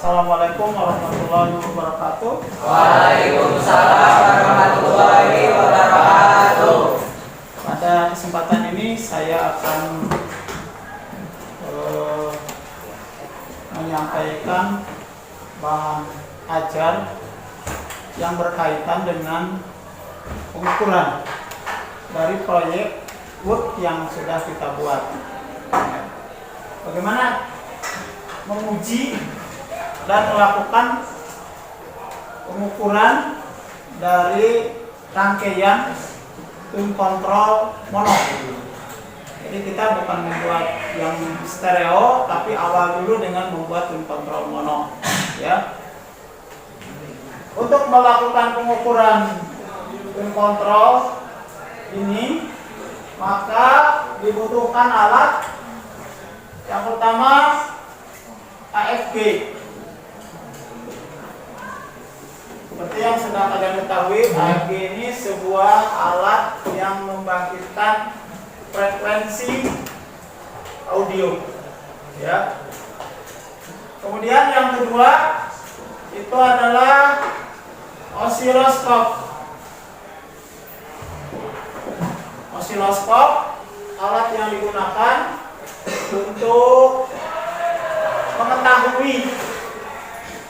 Assalamualaikum warahmatullahi wabarakatuh. Waalaikumsalam warahmatullahi wabarakatuh. Pada kesempatan ini saya akan menyampaikan bahan ajar yang berkaitan dengan pengukuran dari proyek Word yang sudah kita buat. Bagaimana menguji dan melakukan pengukuran dari rangkaian tune control mono. Jadi kita bukan membuat yang stereo, tapi awal dulu dengan membuat tune control mono, ya. Untuk melakukan pengukuran tune control ini, maka dibutuhkan alat yang pertama AFG. Seperti yang sudah kalian ketahui, AFG ini sebuah alat yang membangkitkan frekuensi audio, ya. Kemudian yang kedua itu adalah osiloskop. Osiloskop alat yang digunakan untuk mengetahui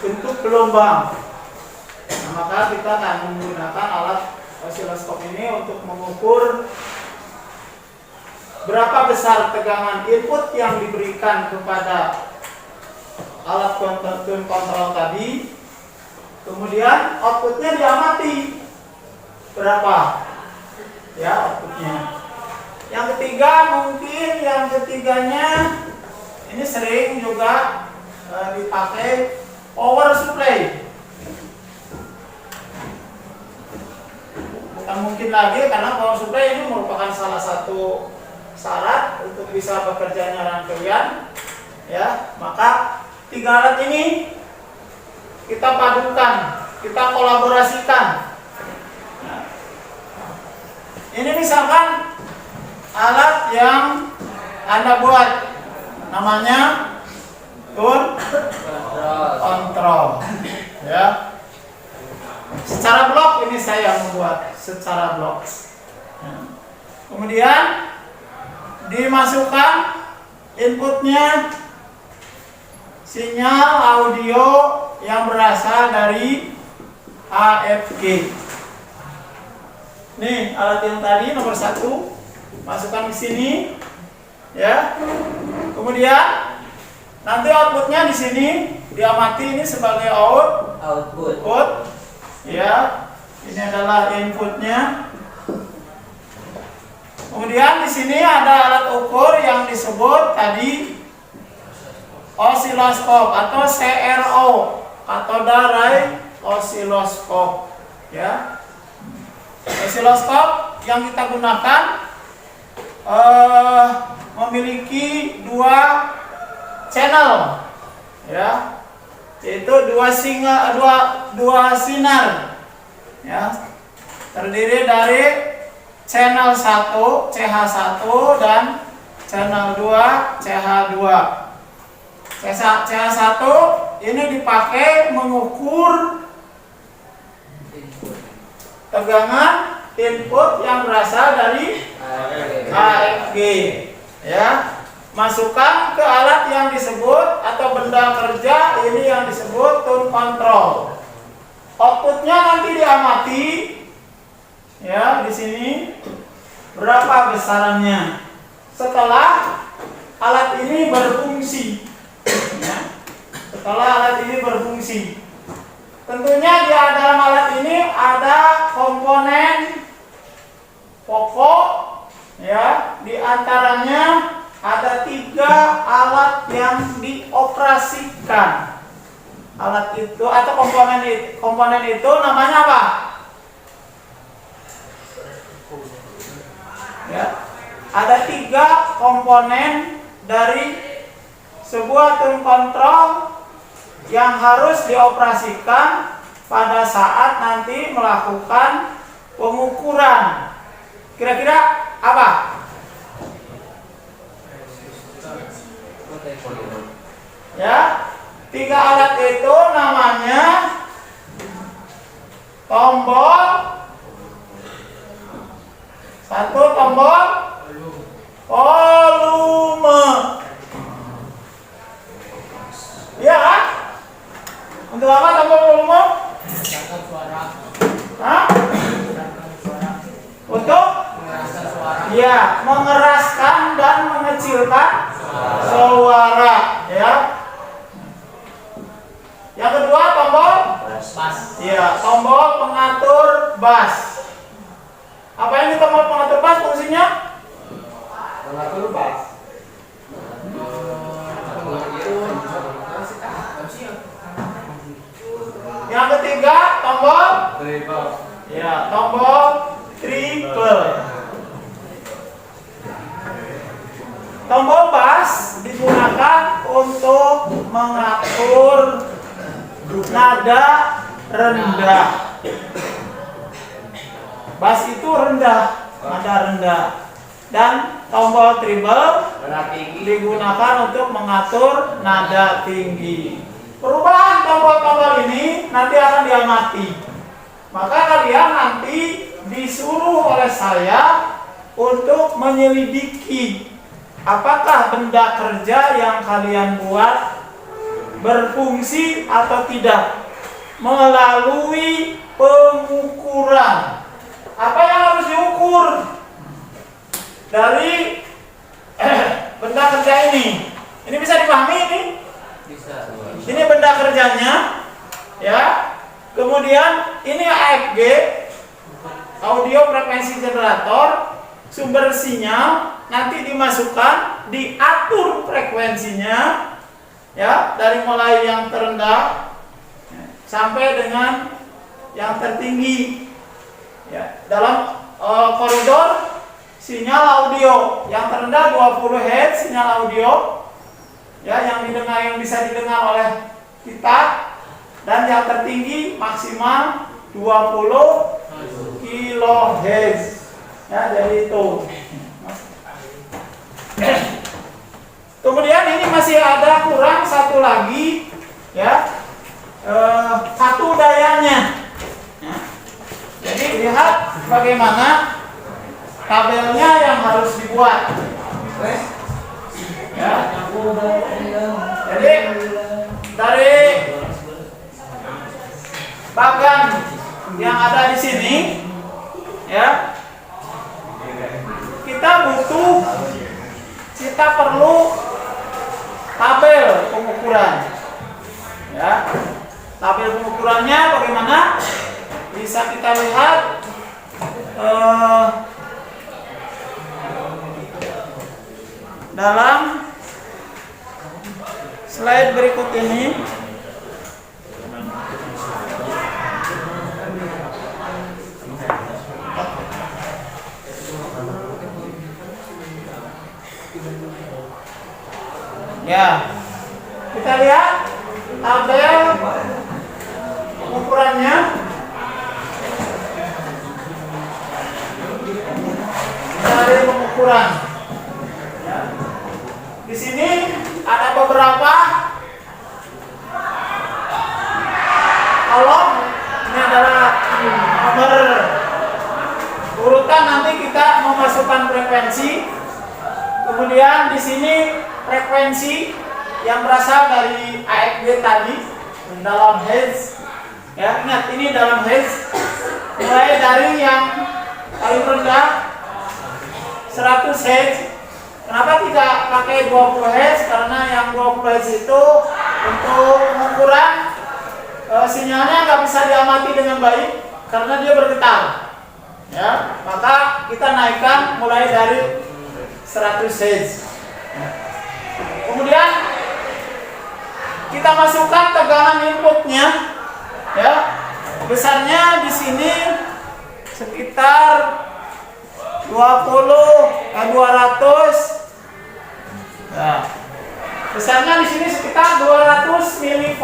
bentuk gelombang. Nah, maka kita akan menggunakan alat osiloskop ini untuk mengukur berapa besar tegangan input yang diberikan kepada alat tune control tadi. Kemudian outputnya diamati berapa, ya, outputnya. Yang ketiga, mungkin yang ketiganya ini sering juga dipakai power supply. Bukan mungkin lagi, karena power supply ini merupakan salah satu syarat untuk bisa bekerjanya rangkaian, ya. Maka tiga alat ini kita padukan, kita kolaborasikan. Nah, ini misalkan alat yang Anda buat, namanya tune control, ya. Secara blok ini saya membuat secara blok. Kemudian dimasukkan inputnya sinyal audio yang berasal dari AFG. Nih alat yang tadi nomor 1, masukkan ke sini, ya. Kemudian nanti outputnya di sini diamati, ini sebagai output, ya. Ini adalah inputnya. Kemudian di sini ada alat ukur yang disebut tadi osiloskop atau CRO, Cathode Ray Oscilloscope, ya. Osiloskop yang kita gunakan memiliki dua channel, ya, yaitu dua sinar, ya, terdiri dari channel 1 CH1 dan channel 2 CH2. CH1 ini dipakai mengukur tegangan input yang berasal dari AFG, ya. Masukkan ke alat yang disebut atau benda kerja ini yang disebut tune control. Outputnya nanti diamati, ya, di sini berapa besarannya setelah alat ini berfungsi, ya. Setelah alat ini berfungsi, tentunya di dalam alat ini ada komponen pokok, ya. Di antaranya ada 3 alat yang dioperasikan. Alat itu atau komponen itu namanya apa? Ya. Ada 3 komponen dari sebuah tune control yang harus dioperasikan pada saat nanti melakukan pengukuran. Kira-kira apa? Ya, Tiga alat itu namanya tombol. Satu, tombol volume. Iya kan? Untuk apa tombol volume? Hah? Untuk? Ya, mengeraskan dan mengecilkan suara. Ya. Yang kedua tombol Bass. ya, tombol pengatur bass. Apa ini tombol pengatur bass fungsinya? Pengatur bass. Yang ketiga tombol Treble. ya, tombol triple. Tombol bass digunakan untuk mengatur nada rendah. Bass itu rendah, nada rendah. Dan tombol treble digunakan untuk mengatur nada tinggi. Perubahan tombol-tombol ini nanti akan diamati. Maka kalian nanti disuruh oleh saya untuk menyelidiki apakah benda kerja yang kalian buat berfungsi atau tidak melalui pengukuran. Apa yang harus diukur dari benda kerja ini? Ini bisa dipahami ini? Bisa. Ini benda kerjanya, ya. Kemudian ini AFG, audio frekuensi generator, sumber sinyal nanti dimasukkan, diatur frekuensinya, ya, dari mulai yang terendah sampai dengan yang tertinggi, ya, dalam koridor sinyal audio. Yang terendah 20 Hz sinyal audio, ya, yang bisa didengar oleh kita, dan yang tertinggi maksimal 20 kHz. Ya, jadi itu. Kemudian ini masih ada kurang satu lagi, ya, satu dayanya. Ya. Jadi lihat bagaimana tabelnya yang harus dibuat. Ya. Jadi dari bagan yang ada di sini, ya, kita perlu tabel pengukuran. Ya. Tabel pengukurannya bagaimana? Bisa kita lihat dalam slide berikut ini. Ya, kita lihat tabel pengukurannya. Dari pengukuran. Ya. Di sini ada beberapa kolom. Ini adalah nomor urutan, nanti kita memasukkan frekuensi. Kemudian di sini frekuensi yang berasal dari AFG tadi dalam Hz. Ya, ingat ini dalam Hz. Mulai dari yang paling rendah 100 Hz. Kenapa tidak pakai 20 Hz? Karena yang 20 Hz itu untuk pengukuran sinyalnya nggak bisa diamati dengan baik karena dia bergetar. Ya, maka kita naikkan mulai dari 100 Hz. Kemudian kita masukkan tegangan inputnya, ya, besarnya di sini sekitar 200. Nah, besarnya di sini sekitar 200 mV.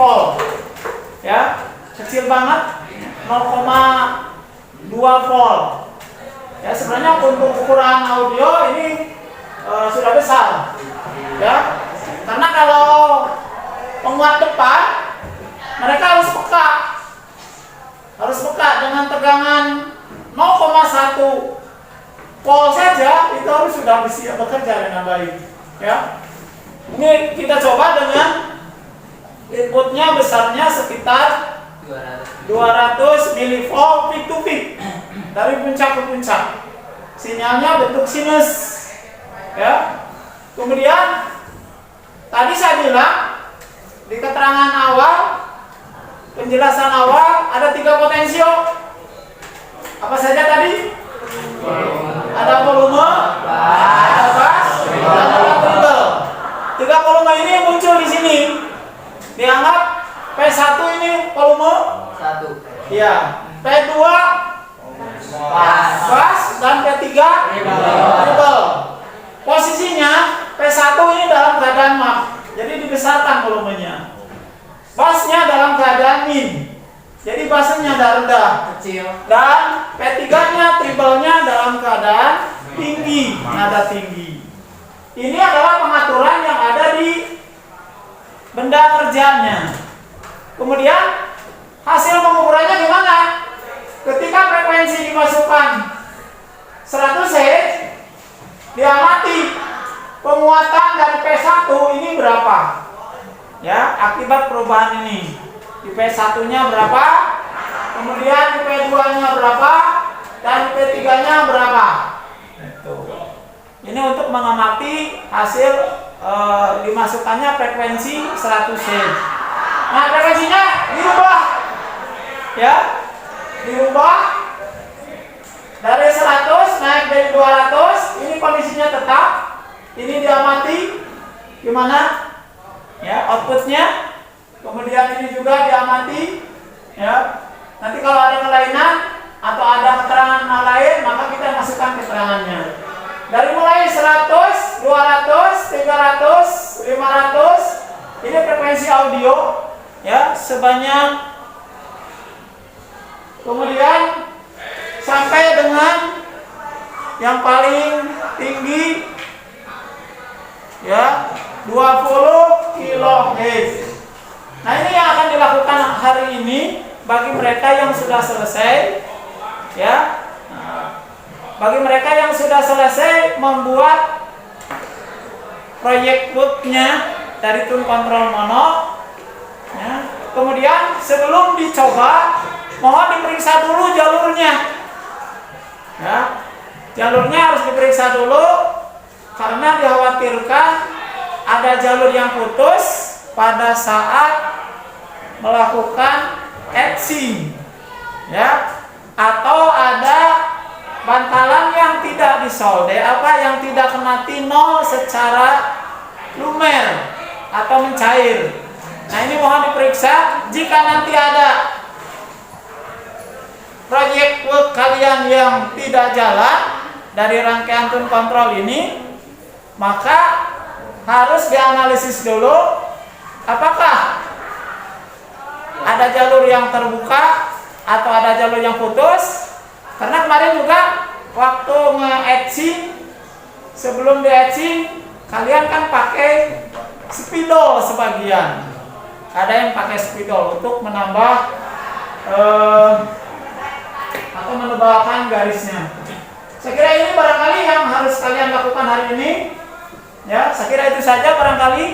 Ya, kecil banget, 0,2 volt. Ya, sebenarnya untuk ukuran audio ini sudah besar. Ya. Karena kalau penguat depan, mereka harus peka dengan tegangan 0,1 volt saja itu harus sudah bisa bekerja dengan baik. Ya, ini kita coba dengan inputnya besarnya sekitar 200 milivolt peak to peak dari puncak ke puncak. Sinyalnya bentuk sinus. Ya. Kemudian tadi saya bilang di keterangan awal, penjelasan awal ada 3 potensio. Apa saja tadi? Ada volume, ada bass, dan ada treble. 3 volume ini muncul di sini. Dianggap P1 ini volume 1. Iya. P2 bass dan P3 treble. Posisinya P1 ini dalam keadaan map. Jadi dibesarkan volumenya. Bassnya dalam keadaan min. Jadi bassnya rendah. Kecil. Dan P3-nya treble-nya dalam keadaan tinggi, nada tinggi. Ini adalah pengaturan yang ada di benda kerjanya. Kemudian hasil pengukurannya gimana? Ketika frekuensi dimasukkan 100 Hz, diamati penguatan dari P1 ini berapa? Ya, akibat perubahan ini. Di P1-nya berapa? Kemudian di P2-nya berapa? Dan di P3-nya berapa? Itu. Ini untuk mengamati hasil dimasukkannya frekuensi 100 Hz. Nah, frekuensinya diubah. Ya. Diubah dari 100 naik dari 200, ini kondisinya tetap. Ini diamati gimana? Ya, outputnya. Kemudian ini juga diamati. Ya. Nanti kalau ada kelainan atau ada keterangan lain, maka kita masukkan keterangannya. Dari mulai 100, 200, 300, 500, ini frekuensi audio, ya, sebanyak. Kemudian sampai dengan yang paling tinggi, ya, 20 kHz. Nah, ini yang akan dilakukan hari ini bagi mereka yang sudah selesai, ya. Bagi mereka yang sudah selesai membuat proyek booknya dari tune control mono, ya. Kemudian sebelum dicoba, mohon diperiksa dulu jalurnya, ya. Jalurnya harus diperiksa dulu karena dikhawatirkan ada jalur yang putus pada saat melakukan etching, ya, atau ada bantalan yang tidak disolder, yang tidak kena tinol secara lumer atau mencair. Nah, ini mohon diperiksa. Jika nanti ada proyek work kalian yang tidak jalan dari rangkaian tune control ini, maka harus dianalisis dulu apakah ada jalur yang terbuka atau ada jalur yang putus. Karena kemarin juga waktu nge-etching, sebelum di-etching kalian kan pakai spidol sebagian. Ada yang pakai spidol untuk menambah atau menebalkan garisnya. Saya kira ini barangkali yang harus kalian lakukan hari ini. Ya, saya kira itu saja barangkali.